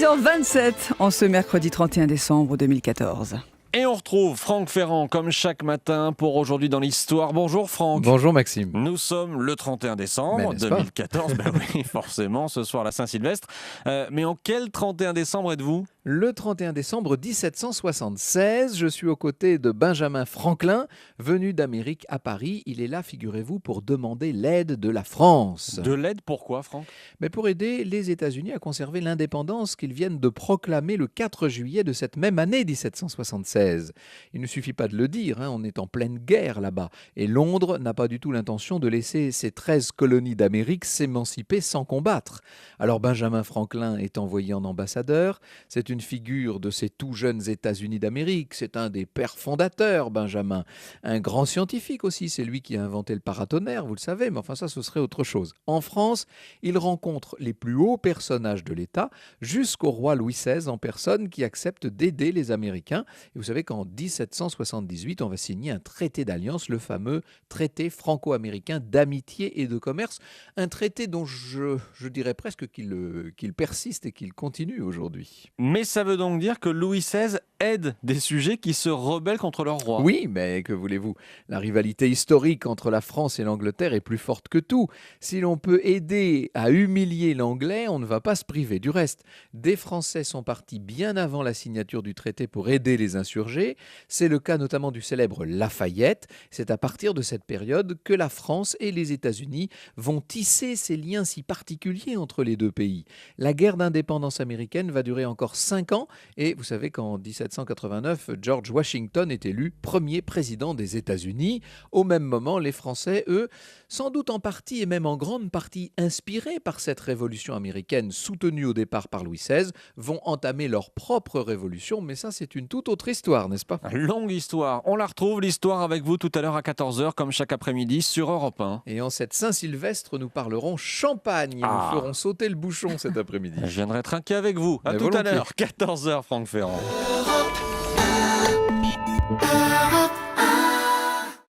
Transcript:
6h27 en ce mercredi 31 décembre 2014. Et on retrouve Franck Ferrand comme chaque matin pour Aujourd'hui dans l'Histoire. Bonjour Franck. Bonjour Maxime. Nous sommes le 31 décembre 2014. Ben oui, forcément, ce soir la Saint-Sylvestre. Mais en quel 31 décembre êtes-vous ? Le 31 décembre 1776, je suis aux côtés de Benjamin Franklin, venu d'Amérique à Paris. Il est là, figurez-vous, pour demander l'aide de la France. De l'aide, pourquoi Franck ? Mais pour aider les États-Unis à conserver l'indépendance qu'ils viennent de proclamer le 4 juillet de cette même année 1776. Il ne suffit pas de le dire, on est en pleine guerre là-bas. Et Londres n'a pas du tout l'intention de laisser ses 13 colonies d'Amérique s'émanciper sans combattre. Alors Benjamin Franklin est envoyé en ambassadeur. C'est une figure de ces tout jeunes États-Unis d'Amérique. C'est un des pères fondateurs, Benjamin. Un grand scientifique aussi. C'est lui qui a inventé le paratonnerre, vous le savez, mais enfin ça, ce serait autre chose. En France, il rencontre les plus hauts personnages de l'État, jusqu'au roi Louis XVI en personne, qui accepte d'aider les Américains. Et vous savez qu'en 1778, on va signer un traité d'alliance, le fameux traité franco-américain d'amitié et de commerce. Un traité dont je dirais presque qu'il persiste et qu'il continue aujourd'hui. Mais ça veut donc dire que Louis XVI aide des sujets qui se rebellent contre leur roi. Oui, mais que voulez-vous ? La rivalité historique entre la France et l'Angleterre est plus forte que tout. Si l'on peut aider à humilier l'Anglais, on ne va pas se priver du reste. Des Français sont partis bien avant la signature du traité pour aider les insurgés. C'est le cas notamment du célèbre Lafayette. C'est à partir de cette période que la France et les États-Unis vont tisser ces liens si particuliers entre les deux pays. La guerre d'indépendance américaine va durer encore 5 ans et vous savez qu'en 1789, George Washington est élu premier président des États-Unis. Au même moment, les Français, eux, sans doute en partie et même en grande partie inspirés par cette révolution américaine soutenue au départ par Louis XVI, vont entamer leur propre révolution. Mais ça, c'est une toute autre histoire, n'est-ce pas ? Longue histoire. On la retrouve, l'histoire, avec vous tout à l'heure à 14h, comme chaque après-midi sur Europe 1. Et en cette Saint-Sylvestre, nous parlerons champagne. Nous ferons sauter le bouchon cet après-midi. Je viendrai trinquer avec vous. À tout à l'heure, 14h, Franck Ferrand.